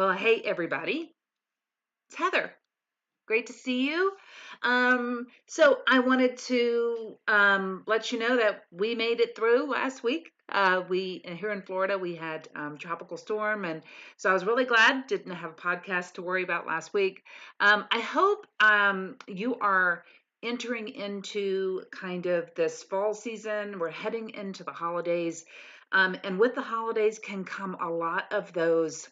Well, hey, everybody. It's Heather. Great to see you. So I wanted to let you know that we made it through last week. We here in Florida, we had tropical storm, and so I was really glad didn't have a podcast to worry about last week. I hope you are entering into kind of this fall season. We're heading into the holidays, and with the holidays can come a lot of those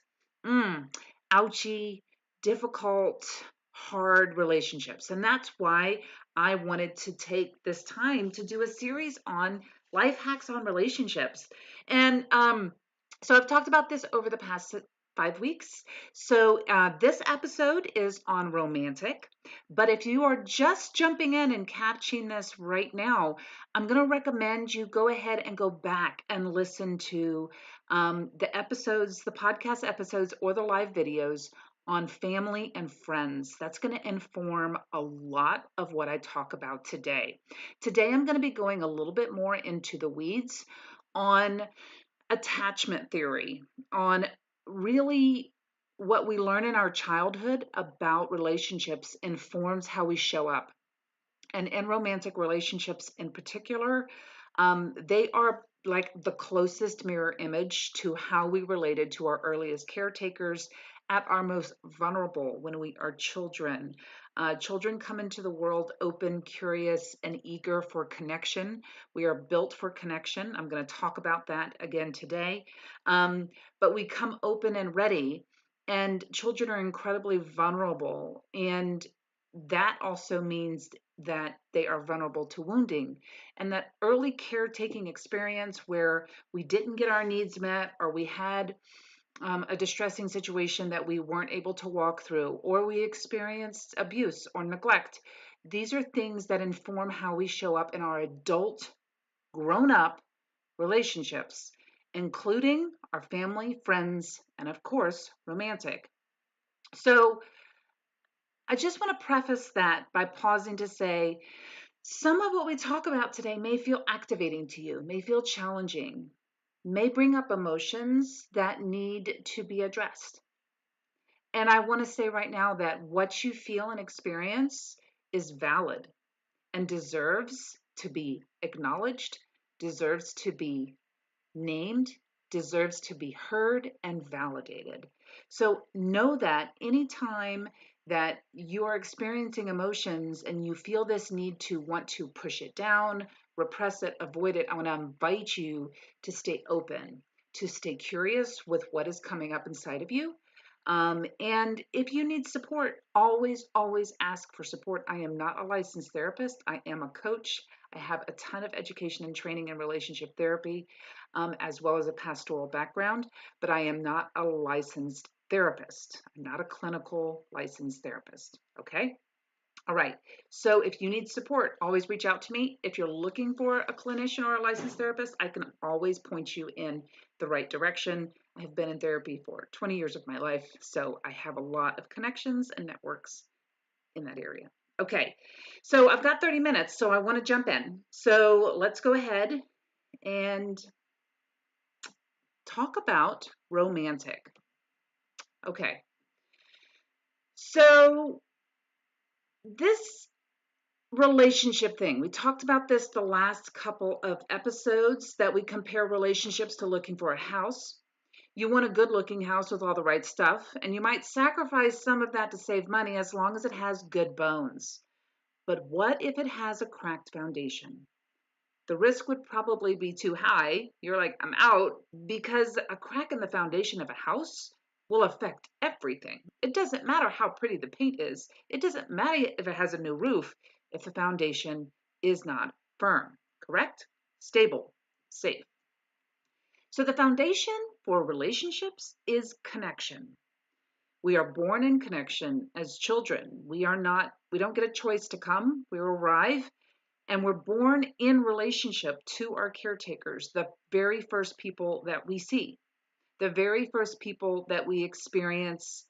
mm, ouchy, difficult, hard relationships. And that's why I wanted to take this time to do a series on life hacks on relationships. And so I've talked about this over the past 5 weeks. So this episode is on romantic. But if you are just jumping in and catching this right now, I'm going to recommend you go ahead and go back and listen to the episodes, the podcast episodes, or the live videos on family and friends. That's going to inform a lot of what I talk about today. Today, I'm going to be going a little bit more into the weeds on attachment theory, on really what we learn in our childhood about relationships informs how we show up. And in romantic relationships in particular, they are like the closest mirror image to how we related to our earliest caretakers at our most vulnerable when we are children. Children come into the world open, curious, and eager for connection. We are built for connection. I'm going to talk about that again today. But we come open and ready, and children are incredibly vulnerable. And that also means that they are vulnerable to wounding. And that early caretaking experience where we didn't get our needs met, or we had a distressing situation that we weren't able to walk through, or we experienced abuse or neglect, these are things that inform how we show up in our adult, grown up relationships, including our family, friends, and of course, romantic. So, I just want to preface that by pausing to say some of what we talk about today may feel activating to you, may feel challenging, may bring up emotions that need to be addressed. And I want to say right now that what you feel and experience is valid and deserves to be acknowledged, deserves to be named, deserves to be heard and validated. So know that anytime that you are experiencing emotions and you feel this need to want to push it down, repress it, avoid it, I want to invite you to stay open, to stay curious with what is coming up inside of you. And if you need support, always ask for support. I am not a licensed therapist. I am a coach. I have a ton of education and training in relationship therapy, as well as a pastoral background, but I am not a licensed therapist. I'm not a clinical licensed therapist. Okay. All right. So if you need support, always reach out to me. If you're looking for a clinician or a licensed therapist, I can always point you in the right direction. I have been in therapy for 20 years of my life, so I have a lot of connections and networks in that area. Okay. So I've got 30 minutes, so I want to jump in. So let's go ahead and talk about romantic. Okay. So this relationship thing, we talked about this the last couple of episodes that we compare relationships to looking for a house. You want a good looking house with all the right stuff, and you might sacrifice some of that to save money as long as it has good bones. But what if it has a cracked foundation? The risk would probably be too high. You're like, I'm out, because a crack in the foundation of a house will affect everything. It doesn't matter how pretty the paint is. It doesn't matter if it has a new roof if the foundation is not firm, correct? Stable, safe. So the foundation for relationships is connection. We are born in connection as children. We don't get a choice to come. We arrive and we're born in relationship to our caretakers, the very first people that we see, the very first people that we experience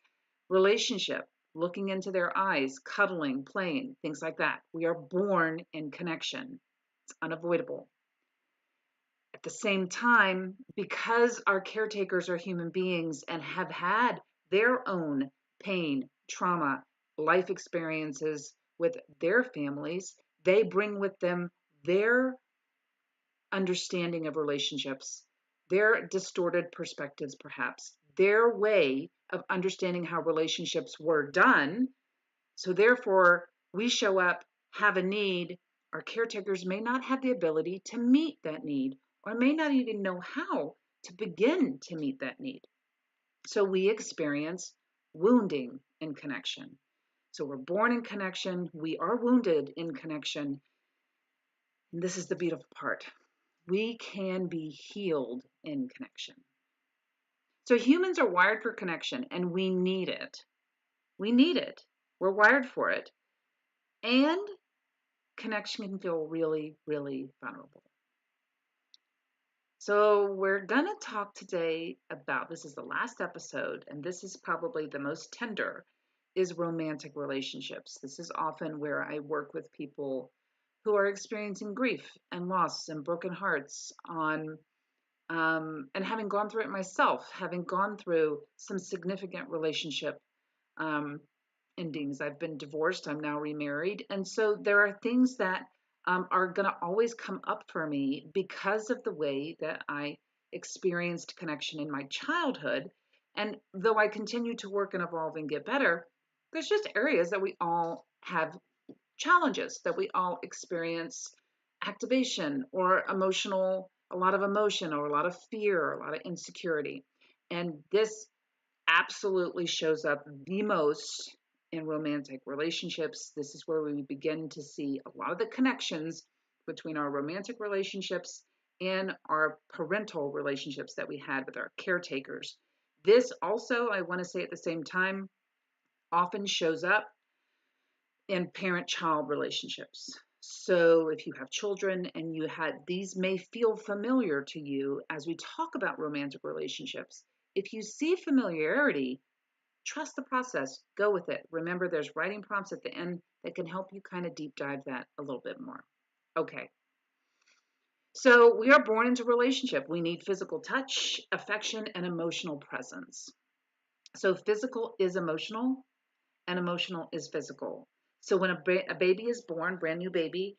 relationship, looking into their eyes, cuddling, playing, things like that. We are born in connection. It's unavoidable. At the same time, because our caretakers are human beings and have had their own pain, trauma, life experiences with their families. They bring with them their understanding of relationships, their distorted perspectives, perhaps, their way of understanding how relationships were done. So, therefore, we show up, have a need. Our caretakers may not have the ability to meet that need or may not even know how to begin to meet that need. So, we experience wounding in connection. So, we're born in connection, we are wounded in connection. And this is the beautiful part. We can be healed in connection. So humans are wired for connection and we need it. We need it. We're wired for it. And connection can feel really, really vulnerable. So we're going to talk today about, this is the last episode, and this is probably the most tender, is romantic relationships. This is often where I work with people who are experiencing grief and loss and broken hearts on and having gone through it myself, having gone through some significant relationship um, endings. I've been divorced, I'm now remarried. And so there are things that are going to always come up for me because of the way that I experienced connection in my childhood. And though I continue to work and evolve and get better, there's just areas that we all have challenges, that we all experience activation or emotional, a lot of emotion or a lot of fear or a lot of insecurity. And this absolutely shows up the most in romantic relationships. This is where we begin to see a lot of the connections between our romantic relationships and our parental relationships that we had with our caretakers. This also, I want to say at the same time, often shows up in parent-child relationships. So if you have children and you had, these may feel familiar to you as we talk about romantic relationships. If you see familiarity, trust the process, go with it. Remember, there's writing prompts at the end that can help you kind of deep dive that a little bit more. Okay. So we are born into relationship. We need physical touch, affection, and emotional presence. So physical is emotional and emotional is physical. So when a baby is born, brand new baby,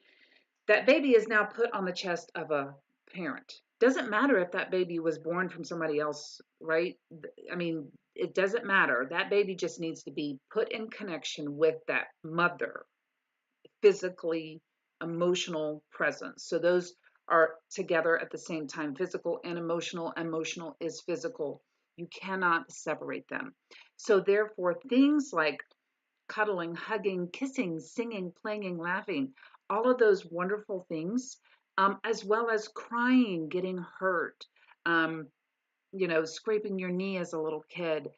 that baby is now put on the chest of a parent. Doesn't matter if that baby was born from somebody else, right? I mean, it doesn't matter. That baby just needs to be put in connection with that mother, physically, emotional presence. So those are together at the same time, physical and emotional. Emotional is physical. You cannot separate them. So therefore, things like cuddling, hugging, kissing, singing, playing, laughing, all of those wonderful things, as well as crying, getting hurt, um, scraping your knee as a little kid,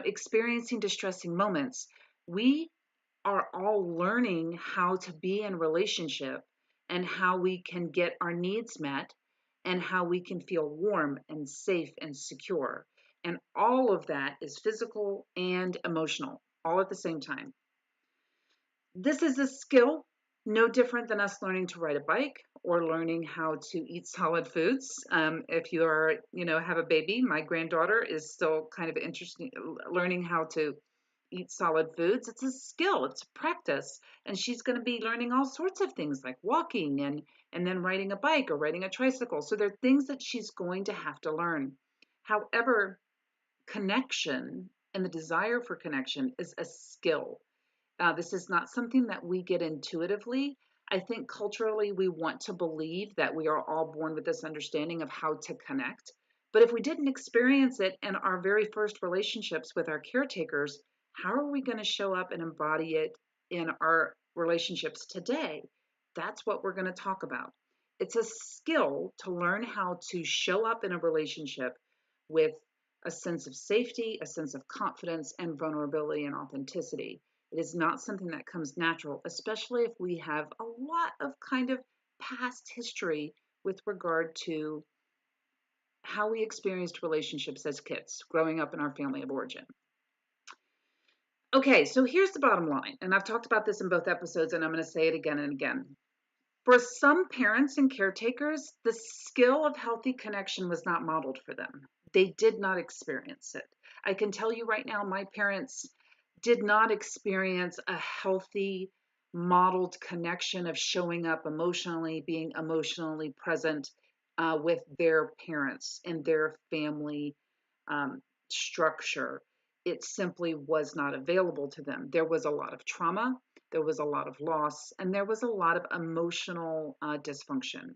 experiencing distressing moments. We are all learning how to be in relationship and how we can get our needs met and how we can feel warm and safe and secure. And all of that is physical and emotional, all at the same time. This is a skill no different than us learning to ride a bike or learning how to eat solid foods. If you are, have a baby, my granddaughter is still kind of interested learning how to eat solid foods. It's a skill, it's a practice, and she's going to be learning all sorts of things like walking and then riding a bike or riding a tricycle. So there are things that she's going to have to learn. However, connection and the desire for connection is a skill. This is not something that we get intuitively. I think culturally we want to believe that we are all born with this understanding of how to connect. But if we didn't experience it in our very first relationships with our caretakers, how are we going to show up and embody it in our relationships today? That's what we're going to talk about. It's a skill to learn how to show up in a relationship with a sense of safety, a sense of confidence, and vulnerability and authenticity. It is not something that comes natural, especially if we have a lot of kind of past history with regard to how we experienced relationships as kids growing up in our family of origin. Okay, so here's the bottom line, and I've talked about this in both episodes, and I'm going to say it again and again. For some parents and caretakers, the skill of healthy connection was not modeled for them. They did not experience it. I can tell you right now, my parents did not experience a healthy, modeled connection of showing up emotionally, being emotionally present with their parents and their family um, structure. It simply was not available to them. There was a lot of trauma, there was a lot of loss, and there was a lot of emotional dysfunction.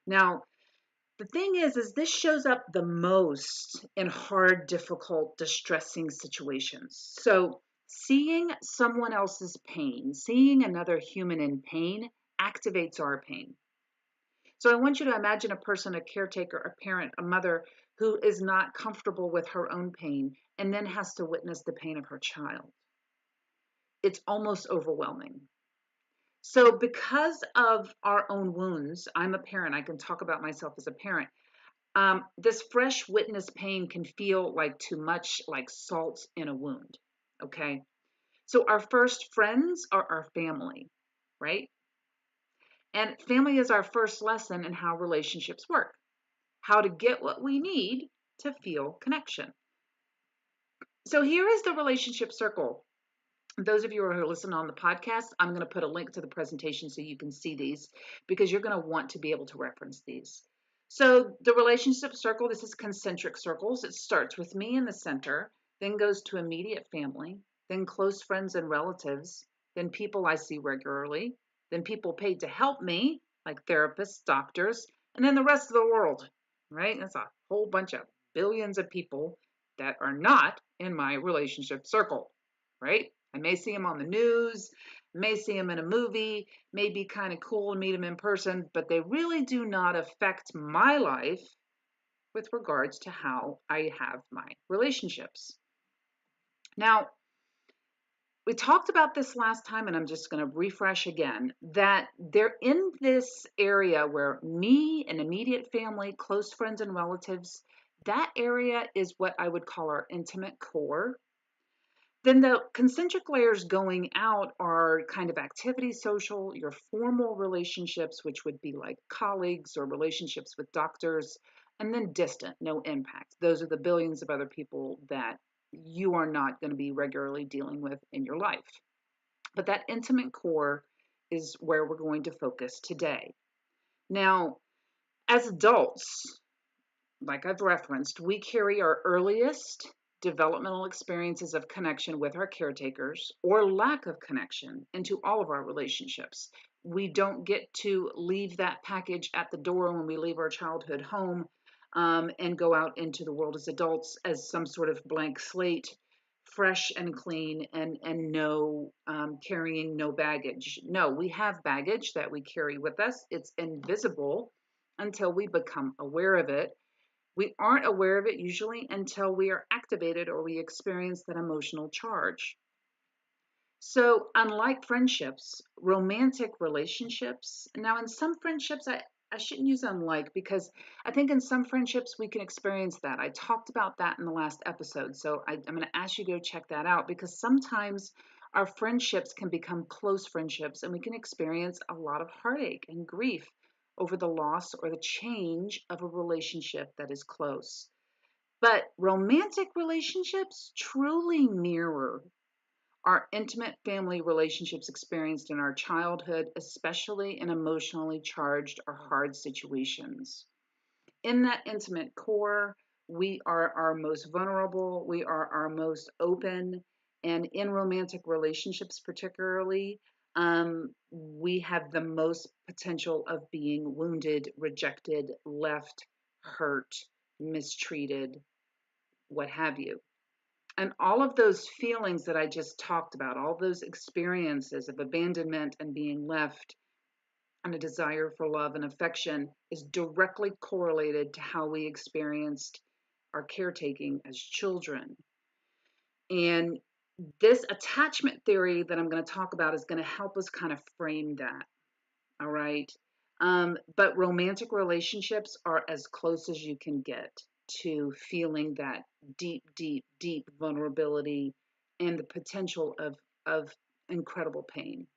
Now, the thing is this shows up the most in hard, difficult, distressing situations. So, seeing someone else's pain, seeing another human in pain, activates our pain. So, I want you to imagine a person, a caretaker, a parent, a mother who is not comfortable with her own pain and then has to witness the pain of her child. It's almost overwhelming. So, because of our own wounds, I'm a parent, I can talk about myself as a parent. This fresh witness pain can feel like too much, like salt in a wound. Okay. So our first friends are our family, right? And family is our first lesson in how relationships work, how to get what we need to feel connection. So here is the relationship circle. Those of you who are listening on the podcast, I'm going to put a link to the presentation so you can see these because you're going to want to be able to reference these. So the relationship circle, this is concentric circles. It starts with me in the center, then goes to immediate family, then close friends and relatives, then people I see regularly, then people paid to help me, like therapists, doctors, and then the rest of the world, right? That's a whole bunch of billions of people that are not in my relationship circle, right? I may see him on the news, may see him in a movie, may be kind of cool to meet him in person, but they really do not affect my life with regards to how I have my relationships. Now, we talked about this last time, and I'm just going to refresh again that they're in this area where me and immediate family, close friends and relatives, that area is what I would call our intimate core. Then the concentric layers going out are kind of activity social, your formal relationships, which would be like colleagues or relationships with doctors, and then distant, no impact. Those are the billions of other people that you are not going to be regularly dealing with in your life. But that intimate core is where we're going to focus today. Now, as adults, like I've referenced, we carry our earliest developmental experiences of connection with our caretakers or lack of connection into all of our relationships. We don't get to leave that package at the door when we leave our childhood home and go out into the world as adults as some sort of blank slate, fresh and clean, and no carrying no baggage. No, we have baggage that we carry with us. It's invisible until we become aware of it. We aren't aware of it usually until we are activated or we experience that emotional charge. So, unlike friendships, romantic relationships, now in some friendships, I shouldn't use unlike because I think in some friendships we can experience that. I talked about that in the last episode. So, I'm going to ask you to go check that out because sometimes our friendships can become close friendships and we can experience a lot of heartache and grief over the loss or the change of a relationship that is close. But romantic relationships truly mirror our intimate family relationships experienced in our childhood, especially in emotionally charged or hard situations. In that intimate core, we are our most vulnerable, we are our most open, and in romantic relationships, particularly, we have the most potential of being wounded, rejected, left, hurt, mistreated, what have you. And all of those feelings that I just talked about, all those experiences of abandonment and being left, and a desire for love and affection is directly correlated to how we experienced our caretaking as children. And this attachment theory that I'm going to talk about is going to help us kind of frame that. All right. But romantic relationships are as close as you can get to feeling that deep, deep, deep vulnerability and the potential of incredible pain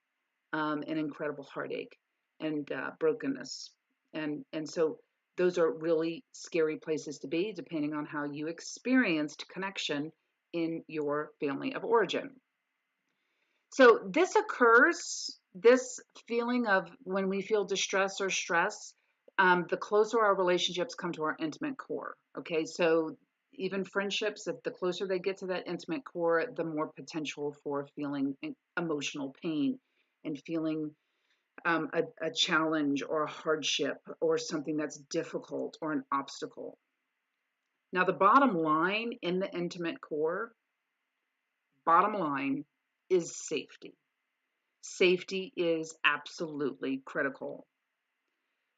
and incredible heartache and brokenness. And so those are really scary places to be, depending on how you experienced connection in your family of origin. So this occurs, this feeling of when we feel distress or stress, the closer our relationships come to our intimate core. Okay, so even friendships, if the closer they get to that intimate core, the more potential for feeling emotional pain and feeling a challenge or a hardship or something that's difficult or an obstacle. Now, the bottom line in the intimate core, bottom line, is safety. Safety is absolutely critical.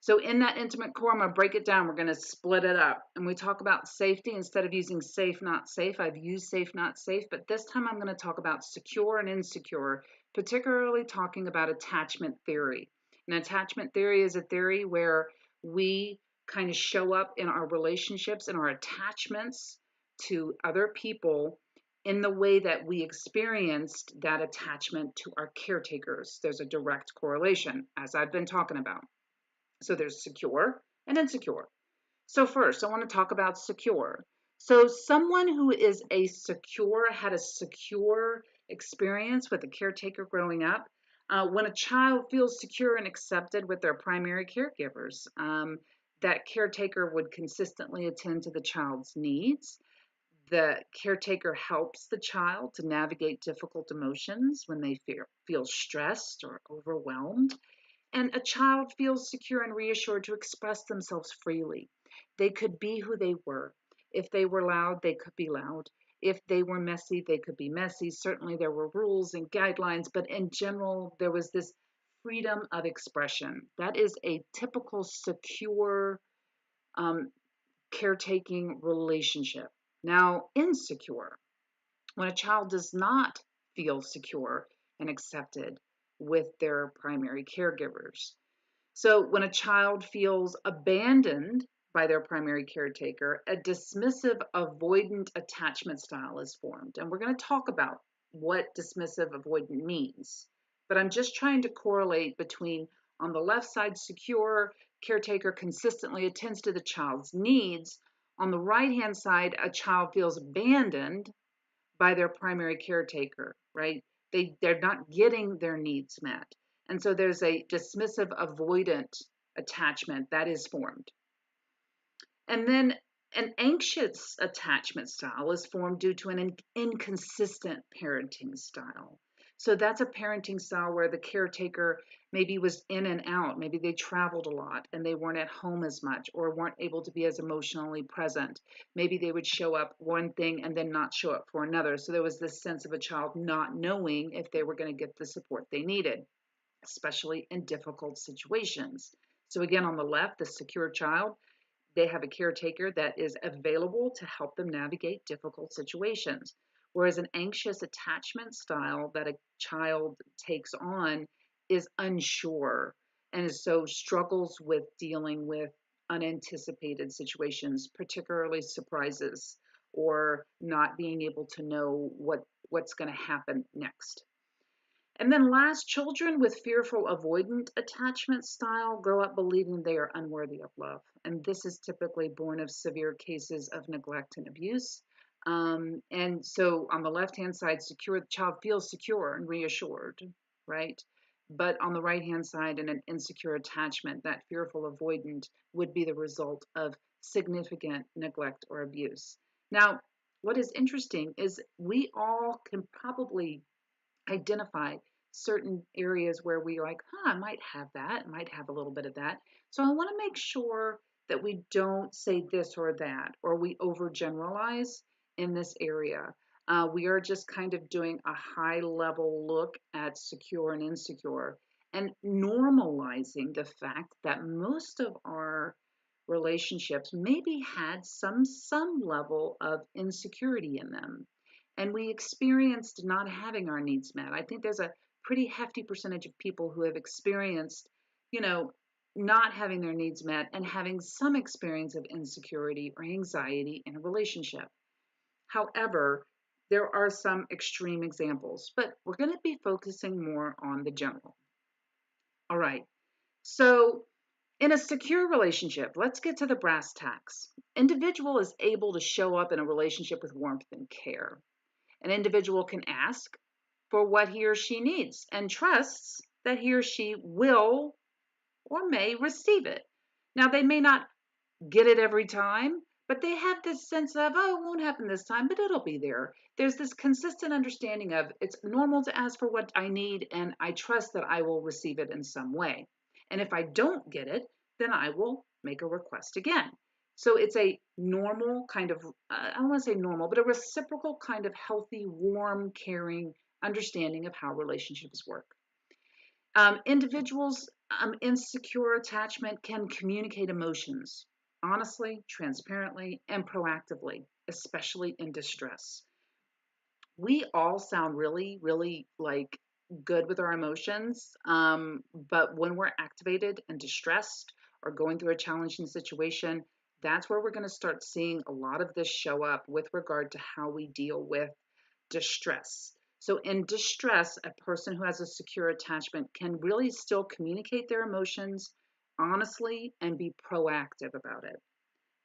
So in that intimate core, I'm going to break it down. We're going to split it up. And we talk about safety. Instead of using safe, not safe, I've used safe, not safe. But this time I'm going to talk about secure and insecure, particularly talking about attachment theory. And attachment theory is a theory where we kind of show up in our relationships and our attachments to other people in the way that we experienced that attachment to our caretakers. There's a direct correlation, as I've been talking about. So there's secure and insecure. So first, I want to talk about secure. So someone who is had a secure experience with a caretaker growing up. When a child feels secure and accepted with their primary caregivers, that caretaker would consistently attend to the child's needs. The caretaker helps the child to navigate difficult emotions when they feel stressed or overwhelmed. And a child feels secure and reassured to express themselves freely. They could be who they were. If they were loud, they could be loud. If they were messy, they could be messy. Certainly, there were rules and guidelines, but in general, there was this freedom of expression. That is a typical secure um, caretaking relationship. Now, insecure, when a child does not feel secure and accepted with their primary caregivers. So when a child feels abandoned by their primary caretaker, a dismissive avoidant attachment style is formed. And we're going to talk about what dismissive avoidant means. But I'm just trying to correlate between, on the left side, secure, caretaker consistently attends to the child's needs. On the right hand side, a child feels abandoned by their primary caretaker, right? They're not getting their needs met. And so there's a dismissive avoidant attachment that is formed. And then an anxious attachment style is formed due to an inconsistent parenting style. So that's a parenting style where the caretaker maybe was in and out. Maybe they traveled a lot and they weren't at home as much or weren't able to be as emotionally present. Maybe they would show up one thing and then not show up for another. So there was this sense of a child not knowing if they were going to get the support they needed, especially in difficult situations. So again, on the left, the secure child, they have a caretaker that is available to help them navigate difficult situations. Whereas an anxious attachment style that a child takes on is unsure and so struggles with dealing with unanticipated situations, particularly surprises or not being able to know what's going to happen next. And then last, children with fearful avoidant attachment style grow up believing they are unworthy of love. And this is typically born of severe cases of neglect and abuse. And so on the left-hand side, secure, the child feels secure and reassured, right? But on the right-hand side, in an insecure attachment, that fearful avoidant would be the result of significant neglect or abuse. Now, what is interesting is we all can probably identify certain areas where we're like, I might have that, I might have a little bit of that. So I want to make sure that we don't say this or that, or we overgeneralize in this area. We are just kind of doing a high level look at secure and insecure and normalizing the fact that most of our relationships maybe had some level of insecurity in them and we experienced not having our needs met. I think there's a pretty hefty percentage of people who have experienced, you know, not having their needs met and having some experience of insecurity or anxiety in a relationship. However, there are some extreme examples, but we're going to be focusing more on the general. All right. So, in a secure relationship, let's get to the brass tacks. Individual is able to show up in a relationship with warmth and care. An individual can ask for what he or she needs and trusts that he or she will or may receive it. Now, they may not get it every time, but they have this sense of, oh, it won't happen this time, but it'll be there. There's this consistent understanding of it's normal to ask for what I need, and I trust that I will receive it in some way. And if I don't get it, then I will make a request again. So it's a normal kind of, I don't want to say normal, but a reciprocal kind of healthy, warm, caring understanding of how relationships work. Individuals insecure attachment can communicate emotions honestly, transparently, and proactively, especially in distress. We all sound really, really like good with our emotions, but when we're activated and distressed or going through a challenging situation, that's where we're going to start seeing a lot of this show up with regard to how we deal with distress. So, in distress, a person who has a secure attachment can really still communicate their emotions honestly and be proactive about it.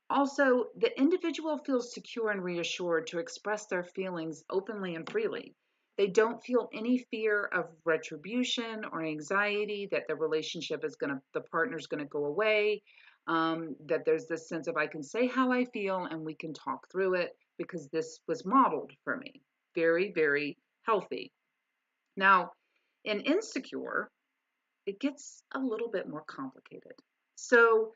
Also, the individual feels secure and reassured to express their feelings openly and freely. They don't feel any fear of retribution or anxiety that the relationship is going to, the partner's going to go away, that there's this sense of I can say how I feel and we can talk through it because this was modeled for me. Very, very healthy. Now, in insecure, it gets a little bit more complicated. So,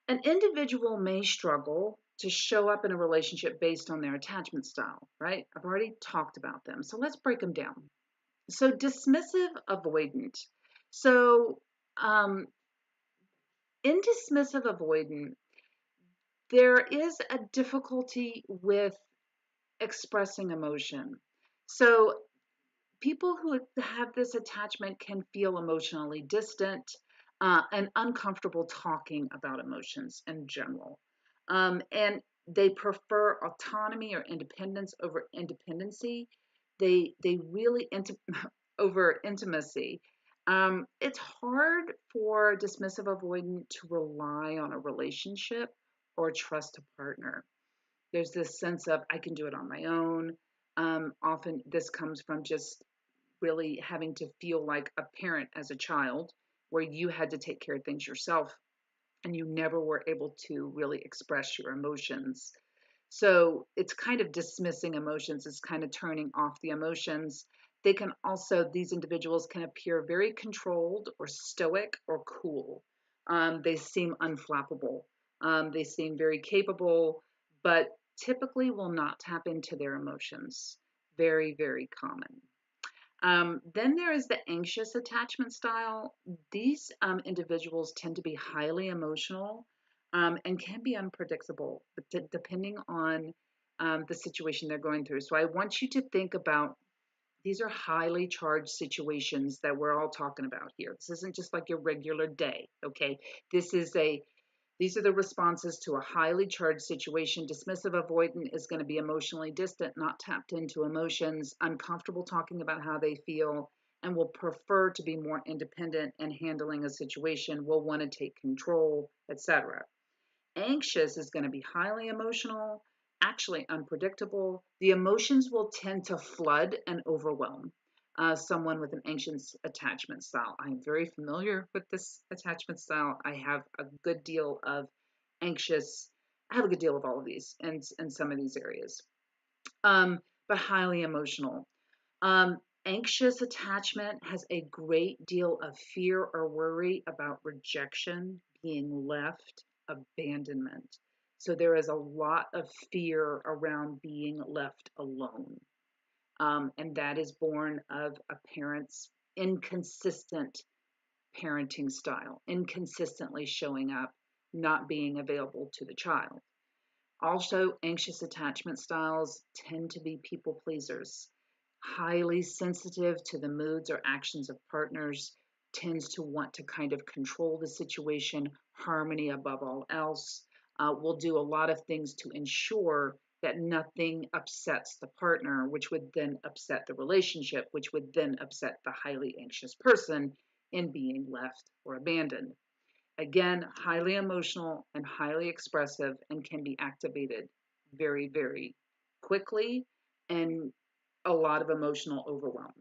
an individual may struggle to show up in a relationship based on their attachment style, right? I've already talked about them. So let's break them down. So, dismissive avoidant. So, um, in dismissive avoidant, there is a difficulty with expressing emotion. So, people who have this attachment can feel emotionally distant and uncomfortable talking about emotions in general. And they prefer autonomy or independence over independency. They really over intimacy. It's hard for dismissive avoidant to rely on a relationship or trust a partner. There's this sense of I can do it on my own. Often this comes from just really having to feel like a parent as a child, where you had to take care of things yourself and you never were able to really express your emotions. So it's kind of dismissing emotions, it's kind of turning off the emotions. They can also, these individuals can appear very controlled or stoic or cool. They seem unflappable. They seem very capable, but typically will not tap into their emotions. Very, very common. Then there is the anxious attachment style. These individuals tend to be highly emotional and can be unpredictable, depending on the situation they're going through. So I want you to think about these are highly charged situations that we're all talking about here. This isn't just like your regular day, okay? This is a these are the responses to a highly charged situation. Dismissive avoidant is going to be emotionally distant, not tapped into emotions, uncomfortable talking about how they feel, and will prefer to be more independent and handling a situation, will want to take control, etc. Anxious is going to be highly emotional, actually unpredictable. The emotions will tend to flood and overwhelm someone with an anxious attachment style. I am very familiar with this attachment style. I have a good deal of anxious, I have a good deal of all of these in some of these areas, but highly emotional. Anxious attachment has a great deal of fear or worry about rejection, being left, abandonment. So there is a lot of fear around being left alone. And that is born of a parent's inconsistent parenting style, inconsistently showing up, not being available to the child. Also, anxious attachment styles tend to be people pleasers, highly sensitive to the moods or actions of partners, tends to want to kind of control the situation, harmony above all else, will do a lot of things to ensure that nothing upsets the partner, which would then upset the relationship, which would then upset the highly anxious person in being left or abandoned. Again, highly emotional and highly expressive and can be activated very, very quickly and a lot of emotional overwhelm.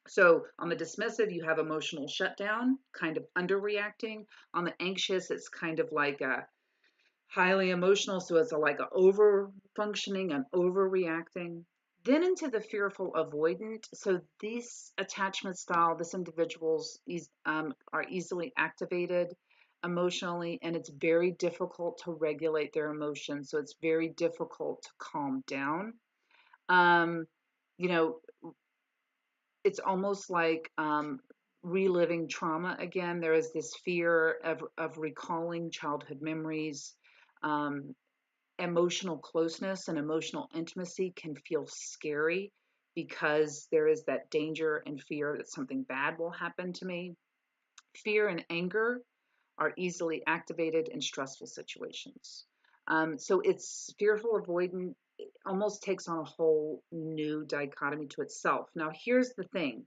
So on the dismissive, you have emotional shutdown, kind of underreacting. On the anxious, it's kind of like a highly emotional, so it's like a over functioning and overreacting. Then into the fearful avoidant. So these attachment style, this individuals are easily activated emotionally, and it's very difficult to regulate their emotions. So it's very difficult to calm down. Um, you know, it's almost like reliving trauma again. There is this fear of recalling childhood memories. Um, Emotional closeness and emotional intimacy can feel scary because there is that danger and fear that something bad will happen to me. Fear and anger are easily activated in stressful situations. So it's fearful avoidant, it almost takes on a whole new dichotomy to itself. Now, here's the thing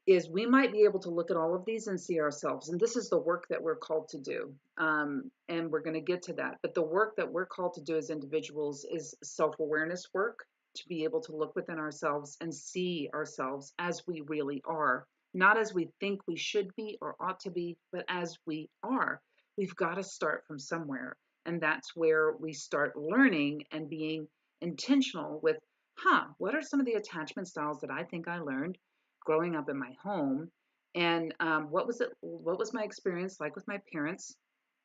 is we might be able to look at all of these and see ourselves. And this is the work that we're called to do. And we're going to get to that. But the work that we're called to do as individuals is self awareness work to be able to look within ourselves and see ourselves as we really are, not as we think we should be or ought to be, but as we are. We've got to start from somewhere. And that's where we start learning and being intentional with, what are some of the attachment styles that I think I learned growing up in my home, and what was my experience like with my parents,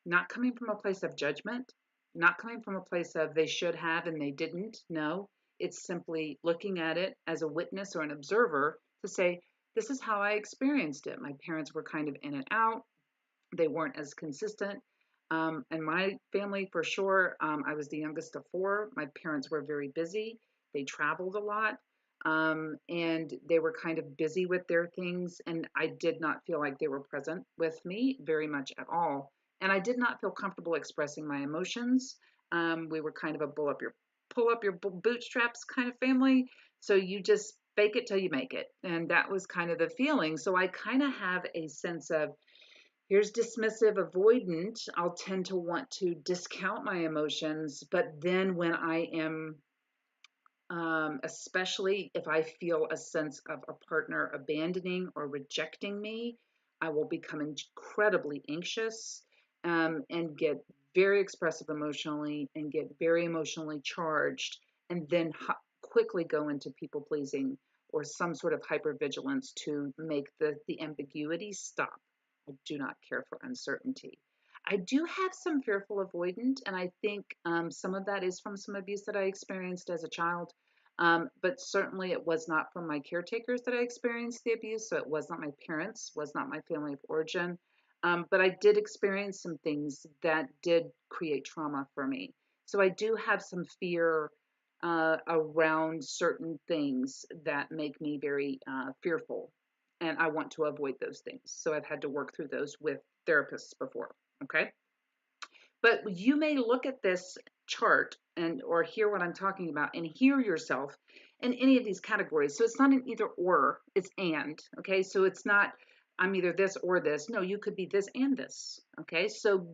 not coming from a place of judgment, not coming from a place of they should have and they didn't. No, it's simply looking at it as a witness or an observer to say, this is how I experienced it. My parents were kind of in and out, they weren't as consistent. And my family, for sure, I was the youngest of four. My parents were very busy. They traveled a lot, and they were kind of busy with their things. And I did not feel like they were present with me very much at all. And I did not feel comfortable expressing my emotions. We were kind of a pull up your bootstraps kind of family. So you just fake it till you make it. And that was kind of the feeling. So I kind of have a sense of, here's dismissive avoidant. I'll tend to want to discount my emotions, but then when I am, especially if I feel a sense of a partner abandoning or rejecting me, I will become incredibly anxious, and get very expressive emotionally and get very emotionally charged, and then quickly go into people pleasing or some sort of hypervigilance to make the ambiguity stop. I do not care for uncertainty. I do have some fearful avoidant, and I think some of that is from some abuse that I experienced as a child. But certainly it was not from my caretakers that I experienced the abuse. So it was not my parents, was not my family of origin. But I did experience some things that did create trauma for me. So I do have some fear around certain things that make me very fearful. And I want to avoid those things. So I've had to work through those with therapists before. Okay. But you may look at this chart and or hear what I'm talking about and hear yourself in any of these categories. So it's not an either or, it's and. Okay, so it's not I'm either this or this. No, you could be this and this. Okay, so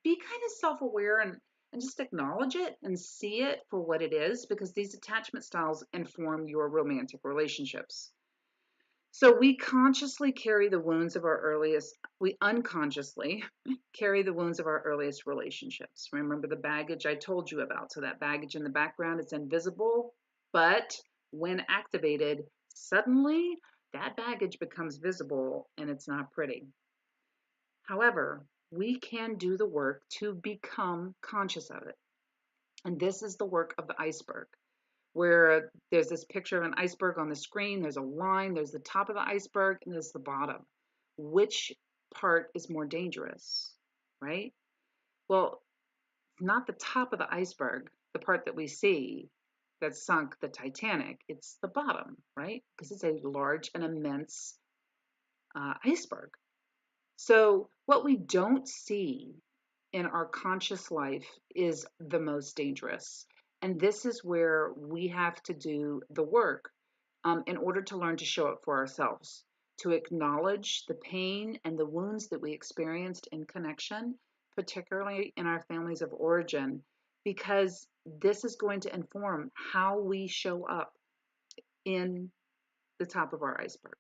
be kind of self-aware and just acknowledge it and see it for what it is, because these attachment styles inform your romantic relationships. So we unconsciously carry the wounds of our earliest relationships. Remember the baggage I told you about. So that baggage in the background is invisible, but when activated, suddenly that baggage becomes visible and it's not pretty. However, we can do the work to become conscious of it. And this is the work of the iceberg, where there's this picture of an iceberg on the screen. There's a line, there's the top of the iceberg, and there's the bottom. Which part is more dangerous, right? Well, not the top of the iceberg, the part that we see that sunk the Titanic. It's the bottom, right? Because it's a large and immense iceberg. So, what we don't see in our conscious life is the most dangerous. And this is where we have to do the work in order to learn to show up for ourselves, to acknowledge the pain and the wounds that we experienced in connection, particularly in our families of origin, because this is going to inform how we show up in the top of our iceberg.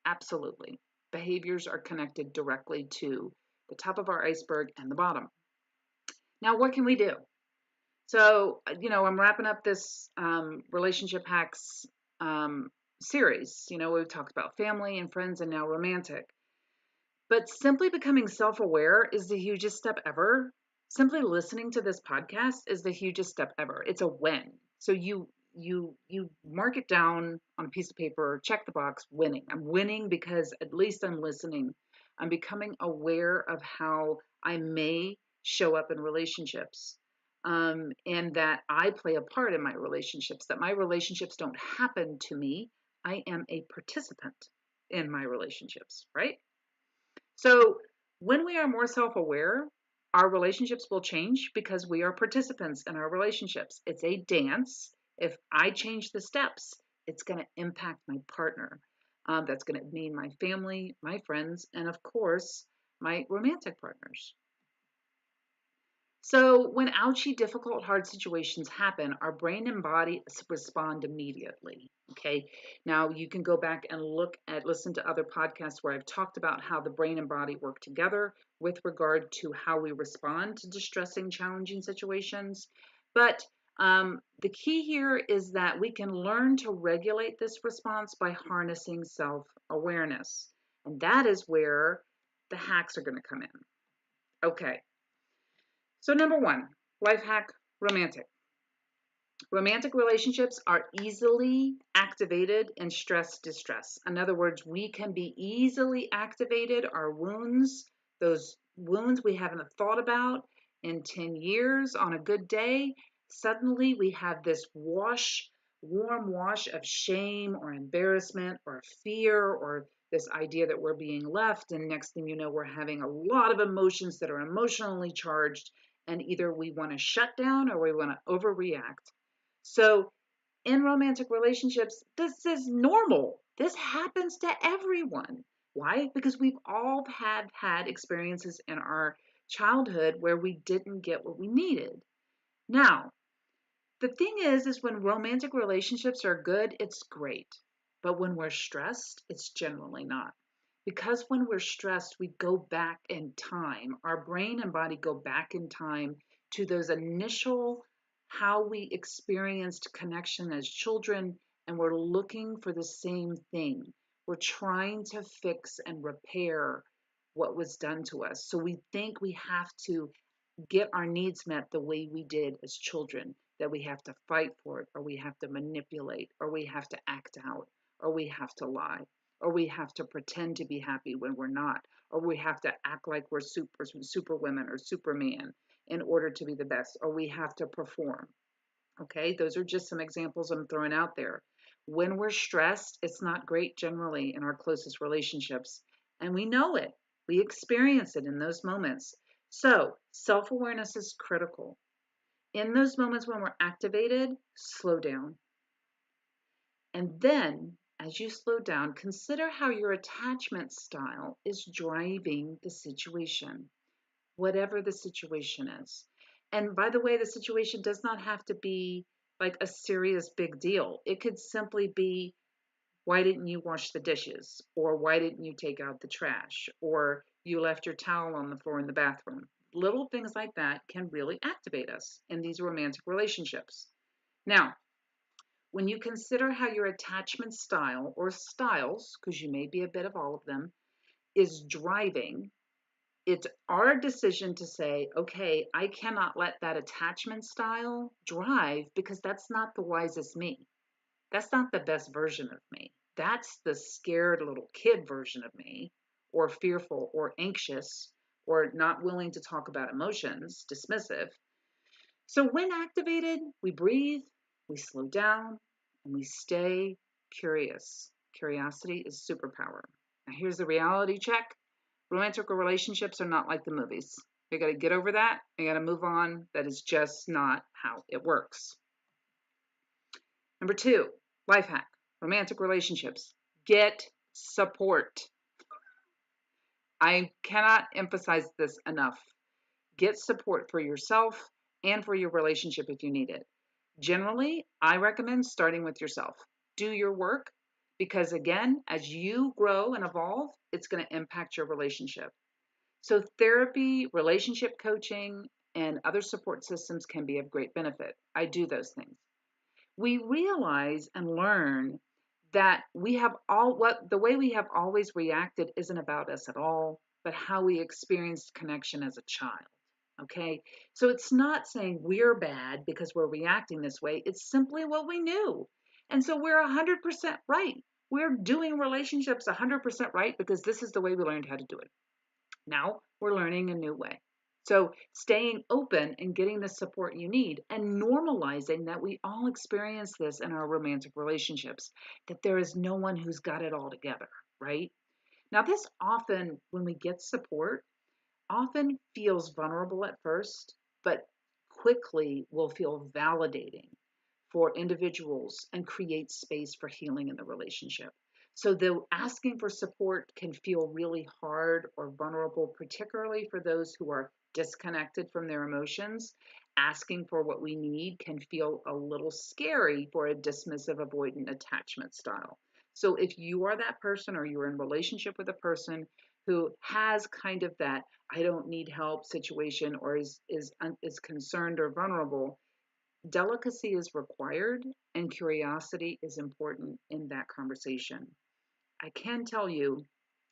Absolutely. Behaviors are connected directly to the top of our iceberg and the bottom. Now, what can we do? So, I'm wrapping up this relationship hacks series. We've talked about family and friends and now romantic. But simply becoming self aware is the hugest step ever. Simply listening to this podcast is the hugest step ever. It's a win. So you mark it down on a piece of paper, check the box, winning. I'm winning because at least I'm listening. I'm becoming aware of how I may show up in relationships. And that I play a part in my relationships, that my relationships don't happen to me. I am a participant in my relationships, right? So when we are more self aware, our relationships will change because we are participants in our relationships. It's a dance. If I change the steps, it's going to impact my partner. That's going to mean my family, my friends, and of course, my romantic partners. So, when ouchy, difficult, hard situations happen, our brain and body respond immediately. Okay. Now, you can go back and listen to other podcasts where I've talked about how the brain and body work together with regard to how we respond to distressing, challenging situations. But the key here is that we can learn to regulate this response by harnessing self awareness. And that is where the hacks are going to come in. Okay. So number one, life hack, romantic. Romantic relationships are easily activated in stress distress. In other words, we can be easily activated. Our wounds, those wounds we haven't thought about in 10 years on a good day, suddenly we have this warm wash of shame or embarrassment or fear or this idea that we're being left. And next thing you know, we're having a lot of emotions that are emotionally charged. And either we want to shut down or we want to overreact. So in romantic relationships, this is normal. This happens to everyone. Why? Because we've all had experiences in our childhood where we didn't get what we needed. Now, the thing is when romantic relationships are good, it's great. But when we're stressed, it's generally not. Because when we're stressed, we go back in time. Our brain and body go back in time to those initial how we experienced connection as children, and we're looking for the same thing. We're trying to fix and repair what was done to us. So we think we have to get our needs met the way we did as children, that we have to fight for it, or we have to manipulate, or we have to act out, or we have to lie, or we have to pretend to be happy when we're not, or we have to act like we're super women or superman in order to be the best, or we have to perform. Okay, those are just some examples I'm throwing out there. When we're stressed, it's not great generally in our closest relationships, and we know it. We experience it in those moments. So, self awareness is critical. In those moments when we're activated, slow down. And then, as you slow down, consider how your attachment style is driving the situation, whatever the situation is. And by the way, the situation does not have to be like a serious big deal. It could simply be, why didn't you wash the dishes? Or why didn't you take out the trash? Or you left your towel on the floor in the bathroom. Little things like that can really activate us in these romantic relationships. Now, when you consider how your attachment style or styles, because you may be a bit of all of them, is driving, it's our decision to say, okay, I cannot let that attachment style drive because that's not the wisest me. That's not the best version of me. That's the scared little kid version of me, or fearful, or anxious, or not willing to talk about emotions, dismissive. So when activated, we breathe, we slow down, and we stay curious. Curiosity is superpower. Now here's the reality check. Romantic relationships are not like the movies. You got to get over that. You got to move on. That is just not how it works. Number two, life hack, romantic relationships. Get support. I cannot emphasize this enough. Get support for yourself and for your relationship if you need it. Generally, I recommend starting with yourself. Do your work because, again, as you grow and evolve, it's going to impact your relationship. So, therapy, relationship coaching, and other support systems can be of great benefit. I do those things. We realize and learn that we have all what the way we have always reacted isn't about us at all, but how we experienced connection as a child. Okay. So it's not saying we're bad because we're reacting this way. It's simply what we knew. And so we're 100% right. We're doing relationships 100% right because this is the way we learned how to do it. Now we're learning a new way. So staying open and getting the support you need and normalizing that we all experience this in our romantic relationships, that there is no one who's got it all together, right? Now, this often, when we get support, often feels vulnerable at first, but quickly will feel validating for individuals and create space for healing in the relationship. So, though asking for support can feel really hard or vulnerable, particularly for those who are disconnected from their emotions, asking for what we need can feel a little scary for a dismissive, avoidant attachment style. So, if you are that person or you're in relationship with a person who has kind of that I don't need help situation or is concerned or vulnerable, delicacy is required and curiosity is important in that conversation. I can tell you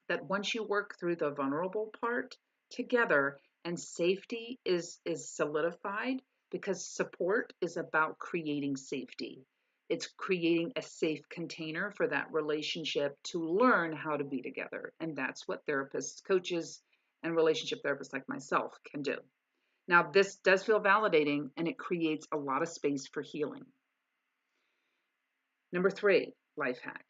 that once you work through the vulnerable part together and safety is solidified, because support is about creating safety. It's creating a safe container for that relationship to learn how to be together. And that's what therapists, coaches, and relationship therapists like myself can do. Now, this does feel validating and it creates a lot of space for healing. Number 3, life hack.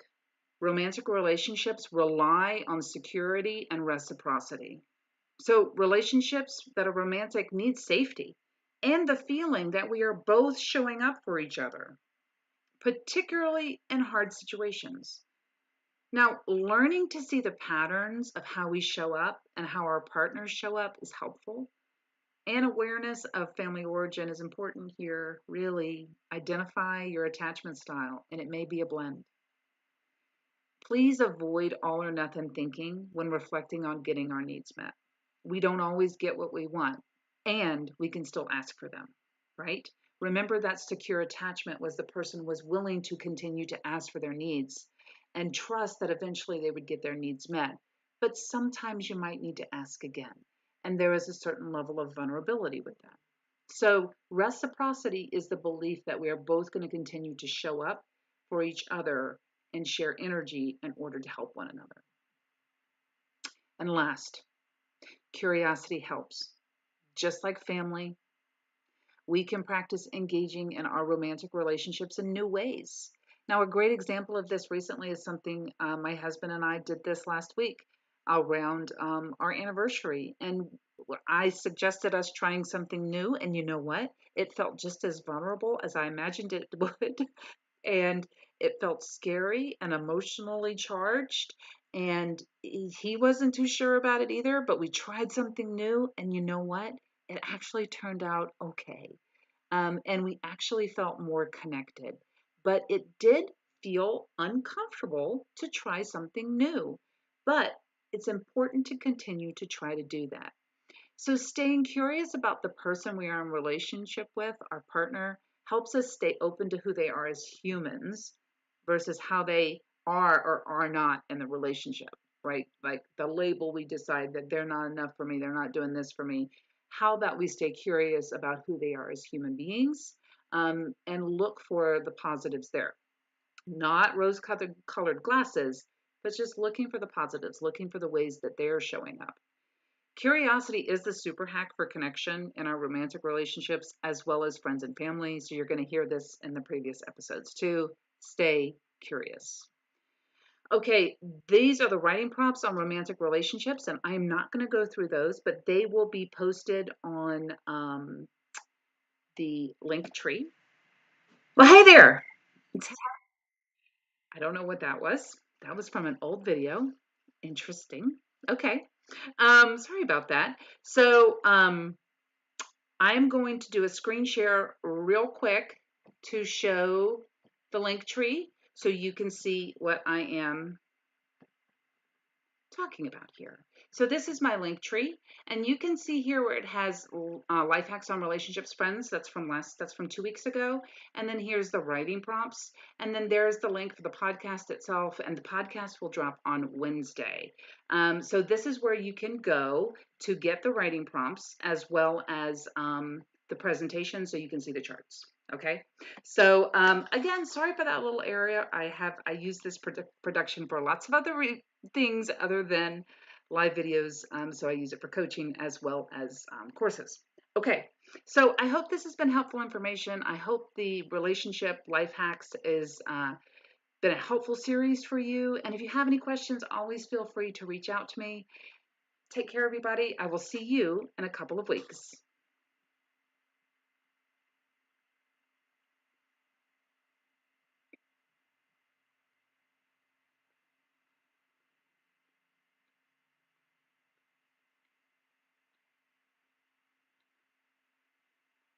Romantic relationships rely on security and reciprocity. So, relationships that are romantic need safety and the feeling that we are both showing up for each other, particularly in hard situations. Now, learning to see the patterns of how we show up and how our partners show up is helpful. And awareness of family origin is important here. Really identify your attachment style, and it may be a blend. Please avoid all or nothing thinking when reflecting on getting our needs met. We don't always get what we want, and we can still ask for them, right? Remember that secure attachment was the person was willing to continue to ask for their needs and trust that eventually they would get their needs met. But sometimes you might need to ask again, and there is a certain level of vulnerability with that. So, reciprocity is the belief that we are both going to continue to show up for each other and share energy in order to help one another. And last, curiosity helps. Just like family, we can practice engaging in our romantic relationships in new ways. Now, a great example of this recently is something my husband and I did this last week around our anniversary. And I suggested us trying something new. And you know what? It felt just as vulnerable as I imagined it would. And it felt scary and emotionally charged. And he wasn't too sure about it either, but we tried something new. And you know what? It actually turned out okay. And we actually felt more connected. But it did feel uncomfortable to try something new. But it's important to continue to try to do that. So, staying curious about the person we are in relationship with, our partner, helps us stay open to who they are as humans versus how they are or are not in the relationship, right? Like the label we decide that they're not enough for me, they're not doing this for me. How about we stay curious about who they are as human beings and look for the positives there? Not rose colored glasses, but just looking for the positives, looking for the ways that they're showing up. Curiosity is the super hack for connection in our romantic relationships as well as friends and family. So you're going to hear this in the previous episodes too. Stay curious. Okay, these are the writing prompts on romantic relationships, and I'm not going to go through those, but they will be posted on the link tree. Well, hey there. I don't know what that was. That was from an old video. Interesting. Okay. Sorry about that. So, I'm going to do a screen share real quick to show the link tree so you can see what I am talking about here. So this is my link tree, and you can see here where it has life hacks on relationships friends. That's from 2 weeks ago. And then here's the writing prompts. And then there's the link for the podcast itself, and the podcast will drop on Wednesday. So this is where you can go to get the writing prompts as well as the presentation so you can see the charts. Okay, so again, sorry for that little area. I use this production for lots of other things other than live videos. So I use it for coaching as well as courses. Okay, so I hope this has been helpful information. I hope the relationship life hacks is been a helpful series for you. And if you have any questions, always feel free to reach out to me. Take care, everybody. I will see you in a couple of weeks.